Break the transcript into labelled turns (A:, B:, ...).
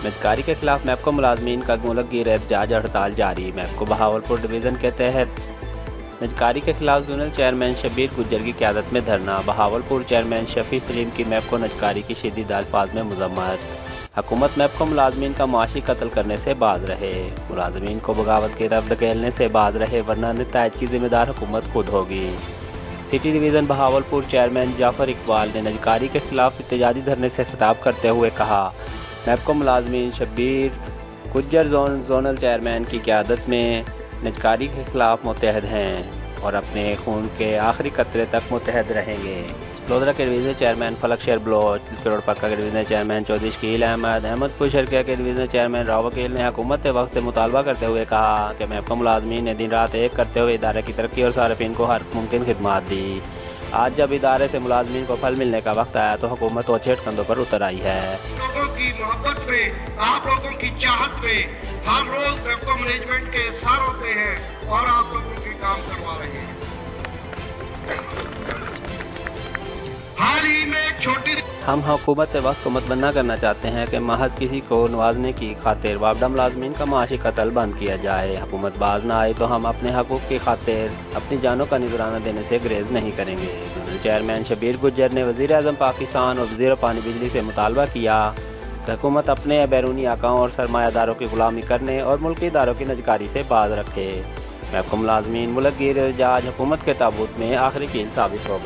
A: بدکاری کے خلاف میپکو ملازمین کا ملک گیر احتجاج ہڑتال جاری۔ میپکو بہاولپور ڈویژن کے تحت بدکاری کے خلاف زونل چیئرمین شبیر گجر کی قیادت میں دھرنا۔ بہاولپور چیئرمین شفیع سلیم کی میپکو بدکاری کی شدید الفاظ میں مذمت۔ حکومت میپکو ملازمین کا معاشی قتل کرنے سے باز رہے، ملازمین کو بغاوت کی طرف دھکیلنے سے باز رہے ورنہ نتائج کی ذمہ دار حکومت خود ہوگی۔ سٹی ڈویژن بہاولپور چیئرمین جعفر اقبال نے بدکاری کے خلاف احتجاجی دھرنے سے خطاب کرتے ہوئے کہا، میپکو ملازمین شبیر گجر زونل چیئرمین کی قیادت میں بدکاری کے خلاف متحد ہیں اور اپنے خون کے آخری قطرے تک متحد رہیں گے۔ لودھرا کے ڈویژن چیئرمین فلک شیر بلوچ، کروڑ پکا کے ڈویژن چیئرمین چودھری شکیل احمد پور شرکیہ کے ڈویژن چیئرمین راؤ وکیل نے حکومت وقت سے مطالبہ کرتے ہوئے کہا کہ میپکو ملازمین نے دن رات ایک کرتے ہوئے ادارے کی ترقی اور صارفین کو ہر ممکن خدمات دی۔ آج جب ادارے سے ملازمین کو پھل ملنے کا وقت آیا تو حکومت اوچھیٹ کندھوں پر اتر آئی ہے۔
B: لوگوں کی محبت میں، آپ لوگوں کی چاہت میں ہر روز میپکو مینجمنٹ کے سر ہوتے ہیں اور آپ لوگوں کی کام کروا رہے ہیں۔ حال ہی میں ایک چھوٹی
A: ہم حکومت وقت کو متمنا کرنا چاہتے ہیں کہ محض کسی کو نوازنے کی خاطر وابڈہ ملازمین کا معاشی قتل بند کیا جائے۔ حکومت باز نہ آئے تو ہم اپنے حقوق کی خاطر اپنی جانوں کا نذرانہ دینے سے گریز نہیں کریں گے۔ چیئرمین شبیر گجر نے وزیر اعظم پاکستان اور وزیر پانی بجلی سے مطالبہ کیا کہ حکومت اپنے بیرونی آقاؤں اور سرمایہ داروں کی غلامی کرنے اور ملکی اداروں کی بدکاری سے باز رکھے۔ میپکو ملازمین ملک گیر احتجاج حکومت کے تابوت میں آخری کیل ثابت ہوگا۔